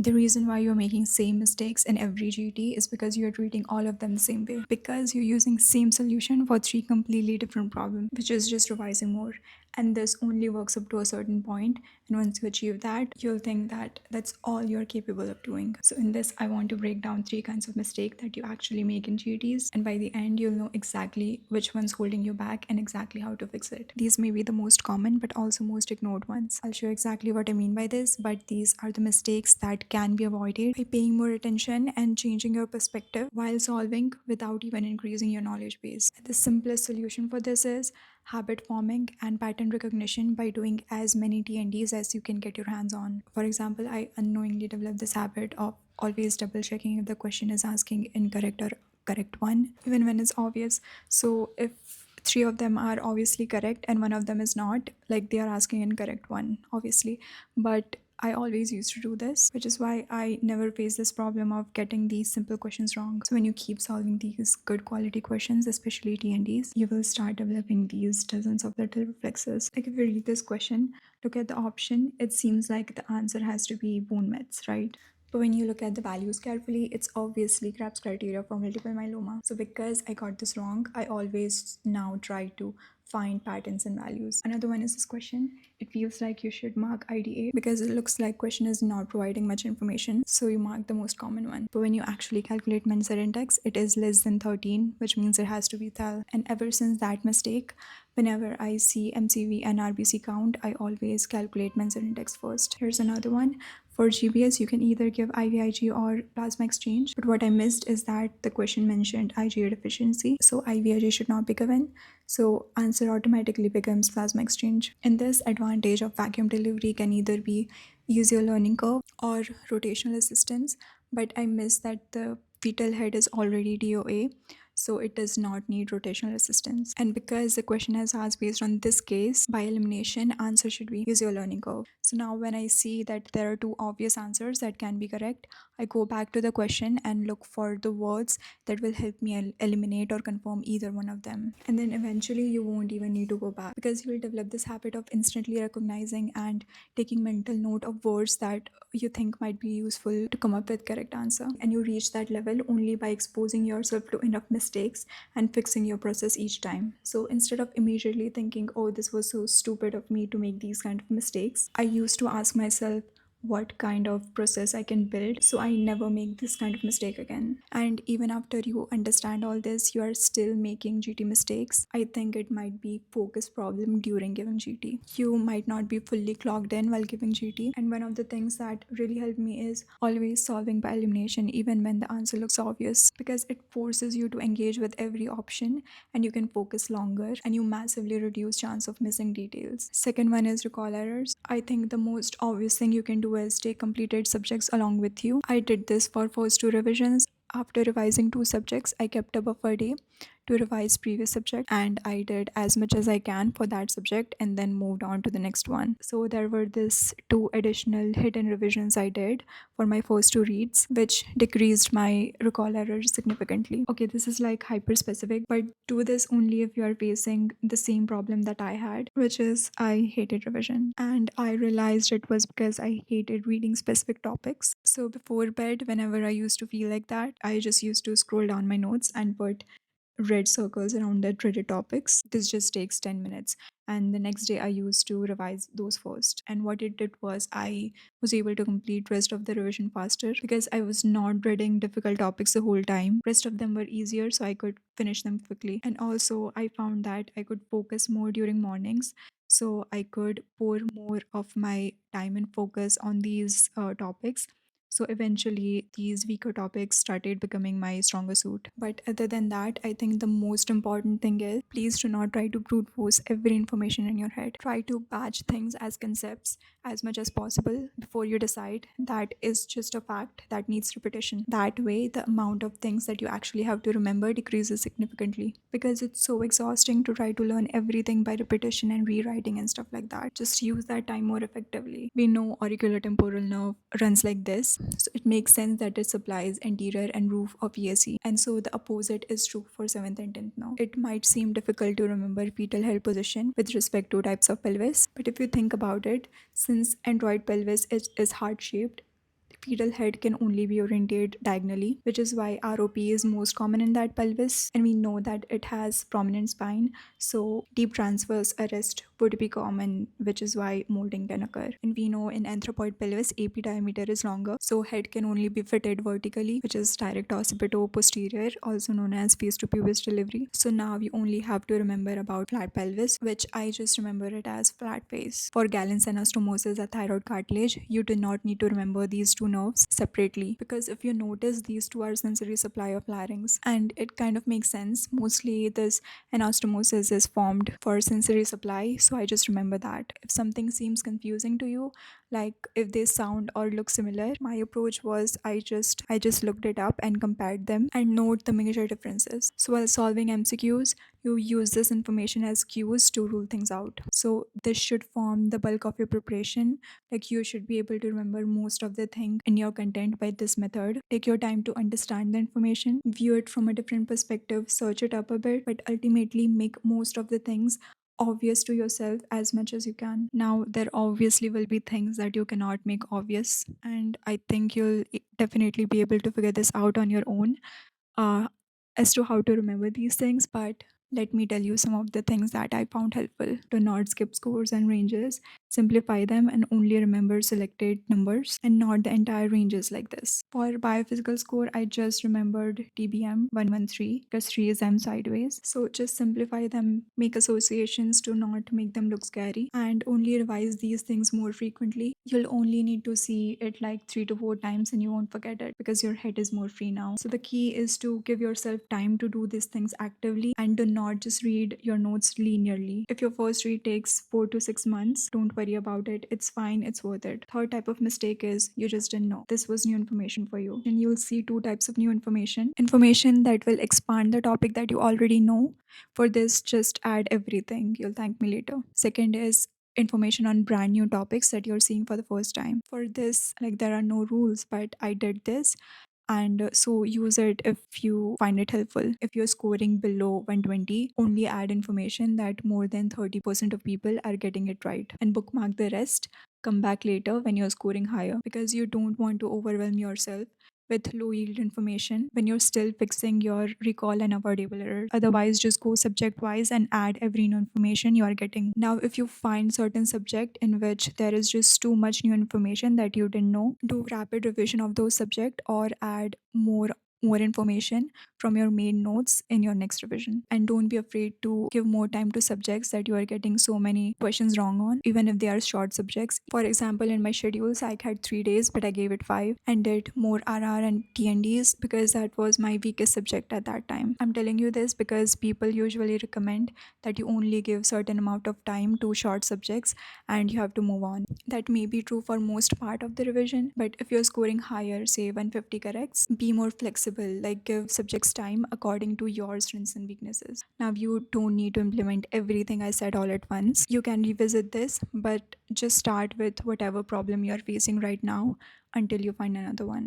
The reason why you're making same mistakes in every GT is because you're treating all of them the same way. Because you're using same solution for three completely different problems, which is just revising more. And this only works up to a certain point, and once you achieve that, you'll think that that's all you're capable of doing. So in this, I want to break down three kinds of mistake that you actually make in GTs, and by the end, you'll know exactly which one's holding you back and exactly how to fix it. These may be the most common but also most ignored ones. I'll show exactly what I mean by this, but these are the mistakes that can be avoided by paying more attention and changing your perspective while solving without even increasing your knowledge base. The simplest solution for this is habit forming and pattern recognition by doing as many TnDs as you can get your hands on. For example, I unknowingly developed this habit of always double checking if the question is asking incorrect or correct one, even when it's obvious. So if three of them are obviously correct and one of them is not, like they are asking incorrect one, obviously. But I always used to do this, which is why I never face this problem of getting these simple questions wrong. So when you keep solving these good quality questions, especially TNDs, you will start developing these dozens of little reflexes. Like if you read this question, look at the option, it seems like the answer has to be bone mets, right? But when you look at the values carefully, it's obviously Krebs criteria for multiple myeloma. So because I got this wrong, I always now try to find patterns and values. Another one is this question. It feels like you should mark IDA because it looks like question is not providing much information. So you mark the most common one. But when you actually calculate Menser index, it is less than 13, which means it has to be thal. And ever since that mistake, whenever I see MCV and RBC count, I always calculate Menser index first. Here's another one. For GBS, you can either give IVIG or plasma exchange, but what I missed is that the question mentioned IgA deficiency, so IVIG should not be given. So answer automatically becomes plasma exchange. In this, advantage of vacuum delivery can either be easier learning curve or rotational assistance, but I missed that the fetal head is already DOA, so it does not need rotational assistance. And because the question is asked based on this case, by elimination, answer should be use your learning curve. So now when I see that there are two obvious answers that can be correct, I go back to the question and look for the words that will help me eliminate or confirm either one of them. And then eventually you won't even need to go back because you will develop this habit of instantly recognizing and taking mental note of words that you think might be useful to come up with correct answer. And you reach that level only by exposing yourself to enough mistakes and fixing your process each time. So instead of immediately thinking, oh, this was so stupid of me to make these kind of mistakes, I used to ask myself what kind of process I can build so I never make this kind of mistake again. And even after you understand all this, you are still making GT mistakes. I think it might be focus problem during giving GT. You might not be fully clogged in while giving GT. And one of the things that really helped me is always solving by elimination even when the answer looks obvious, because it forces you to engage with every option and you can focus longer and you massively reduce chance of missing details. Second one is recall errors. I think the most obvious thing you can do is take completed subjects along with you. I did this for first two revisions. After revising two subjects, I kept a buffer day to revise previous subject, and I did as much as I can for that subject and then moved on to the next one. So there were this two additional hidden revisions I did for my first two reads, which decreased my recall errors significantly. Okay, this is like hyper specific, but do this only if you are facing the same problem that I had, which is I hated revision. And I realized it was because I hated reading specific topics. So before bed, whenever I used to feel like that, I just used to scroll down my notes and put red circles around the dreaded topics. This just takes 10 minutes. And the next day I used to revise those first. And what it did was I was able to complete rest of the revision faster because I was not dreading difficult topics the whole time. Rest of them were easier, so I could finish them quickly. And also I found that I could focus more during mornings. So I could pour more of my time and focus on these topics. So eventually, these weaker topics started becoming my stronger suit. But other than that, I think the most important thing is please do not try to brute force every information in your head. Try to batch things as concepts as much as possible before you decide that is just a fact that needs repetition. That way, the amount of things that you actually have to remember decreases significantly because it's so exhausting to try to learn everything by repetition and rewriting and stuff like that. Just use that time more effectively. We know auriculotemporal nerve runs like this, so it makes sense that it supplies anterior and roof of ESE, and so the opposite is true for 7th and 10th now. It might seem difficult to remember fetal head position with respect to types of pelvis, but if you think about it, since android pelvis is heart shaped, Fetal head can only be oriented diagonally, which is why ROP is most common in that pelvis, and we know that it has prominent spine, so deep transverse arrest would be common, which is why molding can occur. And we know in anthropoid pelvis, AP diameter is longer, so head can only be fitted vertically, which is direct occipito posterior, also known as face to pubis delivery. So now we only have to remember about flat pelvis, which I just remember it as flat face. For Gallen's anastomosis at thyroid cartilage, you do not need to remember these two nerves separately, because if you notice, these two are sensory supply of larynx, and it kind of makes sense. Mostly this anastomosis is formed for sensory supply, so I just remember that. If something seems confusing to you, like if they sound or look similar, my approach was I just looked it up and compared them and note the major differences. So while solving MCQs, you use this information as cues to rule things out. So this should form the bulk of your preparation. Like you should be able to remember most of the thing in your content by this method. Take your time to understand the information, view it from a different perspective, search it up a bit, but ultimately make most of the things obvious to yourself as much as you can. Now, there obviously will be things that you cannot make obvious, and I think you'll definitely be able to figure this out on your own uh, as to how to remember these things. But let me tell you some of the things that I found helpful. Do not skip scores and ranges. Simplify them and only remember selected numbers and not the entire ranges like this. For biophysical score, I just remembered TBM 113 because 3 is M sideways. So just simplify them, make associations to not make them look scary, and only revise these things more frequently. You'll only need to see it like 3 to 4 times and you won't forget it because your head is more free now. So the key is to give yourself time to do these things actively and do not just read your notes linearly. If your first read takes 4 to 6 months, don't worry about it. It's fine, it's worth it. Third type of mistake is you just didn't know. This was new information for you. And you'll see two types of new information. Information that will expand the topic that you already know. For this, just add everything. You'll thank me later. Second is information on brand new topics that you're seeing for the first time. For this, like there are no rules, but I did this, and so use it if you find it helpful. If you're scoring below 120, only add information that more than 30% of people are getting it right and bookmark the rest. Come back later when you're scoring higher, because you don't want to overwhelm yourself with low yield information when you're still fixing your recall and avoidable errors. Otherwise, just go subject wise and add every new information you are getting. Now, if you find certain subject in which there is just too much new information that you didn't know, do rapid revision of those subject or add more information from your main notes in your next revision. And don't be afraid to give more time to subjects that you are getting so many questions wrong on, even if they are short subjects. For example, in my schedule, psych had 3 days, but I gave it 5 and did more RR and TnDs because that was my weakest subject at that time. I'm telling you this because people usually recommend that you only give certain amount of time to short subjects and you have to move on. That may be true for most part of the revision, but if you're scoring higher, say 150 corrects, be more flexible, like give subjects time according to your strengths and weaknesses. Now, you don't need to implement everything I said all at once. You can revisit this, but just start with whatever problem you're facing right now until you find another one.